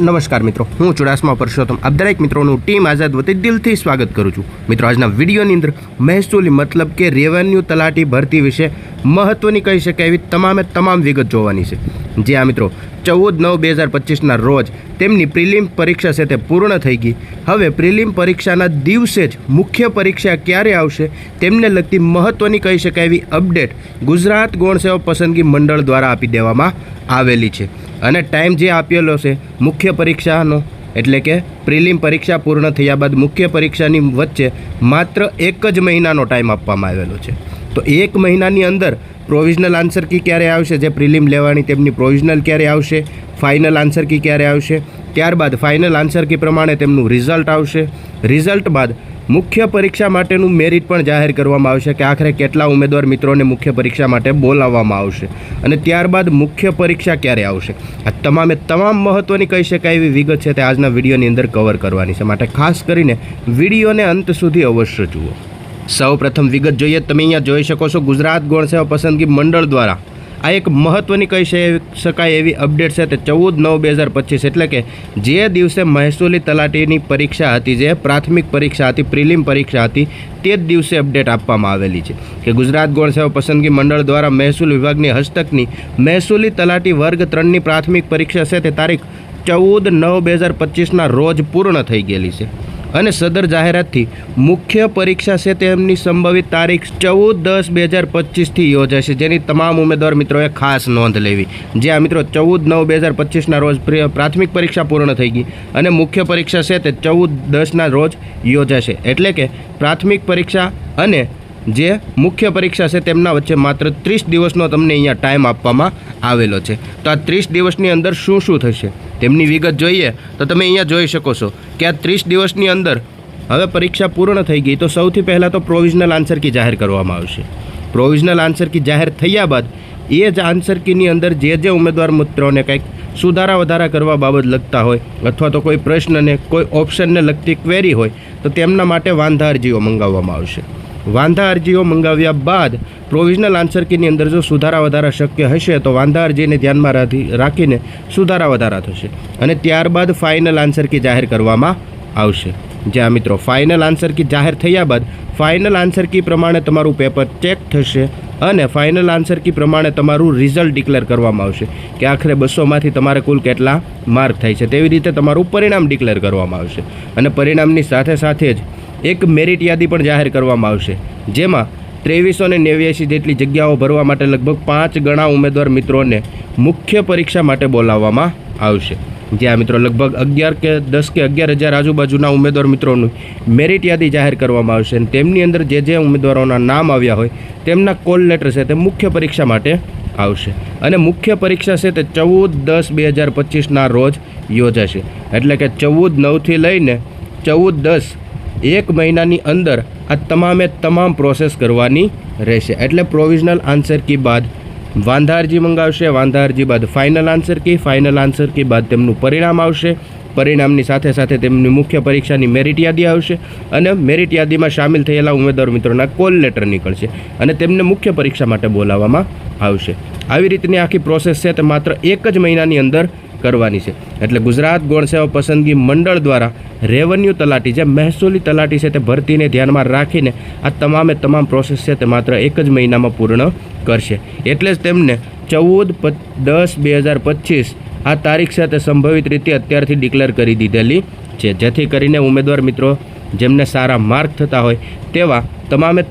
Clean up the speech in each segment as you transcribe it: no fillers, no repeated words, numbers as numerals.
નમસ્કાર મિત્રો, હું ચુડાસમા પરસોત્તમ આપ દરેક મિત્રોનું ટીમ આઝાદ વતી દિલથી સ્વાગત કરું છું। મિત્રો, આજના વિડીયોની અંદર મહેસૂલી મતલબ કે રેવન્યુ તલાટી ભરતી વિશે મહત્વની કહી શકાય એવી તમામ વિગત જોવાની છે। જે આ મિત્રો 14/9/2025ના રોજ તેમની પ્રિલિમ પરીક્ષા છે તે પૂર્ણ થઈ ગઈ। હવે પ્રિલિમ પરીક્ષાના દિવસે જ મુખ્ય પરીક્ષા ક્યારે આવશે તેમને લગતી મહત્વની કહી શકાય એવી અપડેટ ગુજરાત ગૌણ સેવા પસંદગી મંડળ દ્વારા આપી દેવામાં આવેલી છે। અને ટાઈમ જે આપેલો છે મુખ્ય પરીક્ષાનો એટલે કે પ્રિલિમ પરીક્ષા પૂર્ણ થયા બાદ મુખ્ય પરીક્ષાની વચ્ચે માત્ર 1 જ મહિનાનો ટાઈમ આપવામાં આવેલો છે। તો 1 મહિનાની અંદર પ્રોવિઝનલ આન્સર કી ક્યારે આવશે, જે પ્રિલિમ લેવાની તેમની પ્રોવિઝનલ ક્યારે આવશે, ફાઇનલ આન્સર કી ક્યારે આવશે, ત્યારબાદ ફાઇનલ આન્સર કી પ્રમાણે તેમનું રિઝલ્ટ આવશે। રિઝલ્ટ બાદ મુખ્ય પરીક્ષા માટેનું મેરિટ પણ જાહેર કરવામાં આવશે કે આખરે કેટલા ઉમેદવાર મિત્રોને મુખ્ય પરીક્ષા માટે બોલાવવામાં આવશે અને ત્યારબાદ મુખ્ય પરીક્ષા ક્યારે આવશે। આ તમામ મહત્ત્વની કહી શકાય એવી વિગત છે તે આજના વિડીયોની અંદર કવર કરવાની છે, માટે ખાસ કરીને વિડીયોને અંત સુધી અવશ્ય જુઓ। સૌ પ્રથમ વિગત જોઈએ, તમે અહીંયા જોઈ શકો છો ગુજરાત ગૌણ સેવા પસંદગી મંડળ દ્વારા આ એક મહત્ત્વની કહી શકાય એવી અપડેટ છે તે 14/9/2025 એટલે કે જે દિવસે મહેસૂલી તલાટીની પરીક્ષા હતી, જે પ્રાથમિક પરીક્ષા હતી, પ્રિલિમ પરીક્ષા હતી, તે જ દિવસે અપડેટ આપવામાં આવેલી છે કે ગુજરાત ગૌણ સેવા પસંદગી મંડળ દ્વારા મહેસૂલ વિભાગની હસ્તકની મહેસૂલી તલાટી વર્ગ 3ની પ્રાથમિક પરીક્ષા છે તે તારીખ 14/9/2025ના રોજ પૂર્ણ થઈ ગયેલી છે અને સદર જાહેરાતથી મુખ્ય પરીક્ષા છે તેમની સંભવિત તારીખ 14/10/2025થી યોજાશે, જેની તમામ ઉમેદવાર મિત્રોએ ખાસ નોંધ લેવી। જે આ મિત્રો 14/9/2025ના રોજ પ્રાથમિક પરીક્ષા પૂર્ણ થઈ ગઈ અને મુખ્ય પરીક્ષા છે તે 14/10ના રોજ યોજાશે, એટલે કે પ્રાથમિક પરીક્ષા અને જે મુખ્ય પરીક્ષા છે તેમના વચ્ચે માત્ર 30 દિવસનો તમને અહીંયા ટાઈમ આપવામાં આવેલો છે। તો આ 30 દિવસની અંદર શું થશે તેમની વિગત જોઈએ તો તમે અહીંયા જોઈ શકો છો કે આ 30 દિવસની અંદર હવે પરીક્ષા પૂર્ણ થઈ ગઈ તો સૌથી પહેલાં તો પ્રોવિઝનલ આન્સર કી જાહેર કરવામાં આવશે। પ્રોવિઝનલ આન્સર કી જાહેર થયા બાદ એ જ આન્સર કીની અંદર જે ઉમેદવાર મિત્રોને કંઈક સુધારા વધારા કરવા બાબત લગતા હોય અથવા તો કોઈ પ્રશ્નને કોઈ ઓપ્શનને લગતી ક્વેરી હોય તો તેમના માટે વાંધા અરજીઓ મંગાવવામાં આવશે। વાંધા અરજીઓ મંગાવ્યા બાદ પ્રોવિઝનલ આન્સર કીની અંદર જો સુધારા વધારા શક્ય હશે તો વાંધા અરજીને ધ્યાનમાં રાખીને સુધારા વધારા થશે અને ત્યારબાદ ફાઇનલ આન્સર કી જાહેર કરવામાં આવશે। જ્યાં મિત્રો ફાઇનલ આન્સર કી જાહેર થયા બાદ ફાઇનલ આન્સર કી પ્રમાણે તમારું પેપર ચેક થશે અને ફાઇનલ આન્સર કી પ્રમાણે તમારું રિઝલ્ટ ડિક્લેર કરવામાં આવશે કે આખરે 200માંથી તમારે કુલ કેટલા માર્ક થાય છે, તેવી રીતે તમારું પરિણામ ડિક્લેર કરવામાં આવશે અને પરિણામની સાથે જ એક મેરિટ યાદી પણ જાહેર કરવામાં આવશે, જેમાં 2389 જેટલી જગ્યાઓ ભરવા માટે લગભગ 5 ગણા ઉમેદવાર મિત્રોને મુખ્ય પરીક્ષા માટે બોલાવવામાં આવશે। જ્યાં મિત્રો લગભગ 11 કે 10 કે 11,000 આજુબાજુના ઉમેદવાર મિત્રોનું મેરિટ યાદી જાહેર કરવામાં આવશે અને તેમની અંદર જે ઉમેદવારોના નામ આવ્યા હોય તેમના કોલ લેટર છે તે મુખ્ય પરીક્ષા માટે આવશે અને મુખ્ય પરીક્ષા છે તે 14/10/2025ના રોજ યોજાશે, એટલે કે 14/9થી લઈને 14/10 1 મહિનાની અંદર આ તમામ પ્રોસેસ કરવાની રહેશે। એટલે પ્રોવિઝનલ આન્સર કી બાદ વાંધા અરજી મંગાવશે, વાંધા અરજી બાદ ફાઇનલ આન્સર કી બાદ તેમનું પરિણામ આવશે, પરિણામની સાથે તેમની મુખ્ય પરીક્ષાની મેરિટ યાદી આવશે અને મેરિટ યાદીમાં સામેલ થયેલા ઉમેદવાર મિત્રોના કોલ લેટર નીકળશે અને તેમને મુખ્ય પરીક્ષા માટે બોલાવવામાં આવશે। આવી રીતની આખી પ્રોસેસ છે તે માત્ર 1 જ મહિનાની અંદર કરવાની છે। એટલે ગુજરાત ગૌણ સેવા પસંદગી મંડળ દ્વારા રેવન્યુ તલાટી જે મહેસૂલી તલાટી છે તે ભરતીને ધ્યાનમાં રાખીને આ તમામ પ્રોસેસ છે તે માત્ર 1 જ મહિનામાં પૂર્ણ કરશે। એટલે જ તેમને 14/10/2025 આ તારીખ છે તે સંભવિત રીતે અત્યારથી ડિક્લેર કરી દીધેલી છે, જેથી કરીને ઉમેદવાર મિત્રો જેમને સારા માર્ક થતા હોય તેવા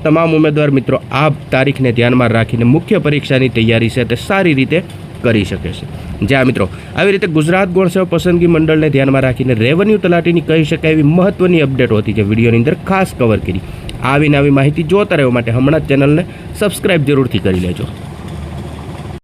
તમામ ઉમેદવાર મિત્રો આ તારીખને ધ્યાનમાં રાખીને મુખ્ય પરીક્ષાની તૈયારી છે તે સારી રીતે કરી શકે છે। જ્યાં મિત્રો આવી રીતે ગુજરાત ગૌણ સેવા પસંદગી મંડળને ધ્યાનમાં રાખીને રેવન્યુ તલાટીની કહી શકાય એવી મહત્ત્વની અપડેટ હતી જે વિડીયોની અંદર ખાસ કવર કરી। આવી માહિતી જોતા રહેવા માટે હમણાં જ ચેનલને સબસ્ક્રાઈબ જરૂરથી કરી લેજો।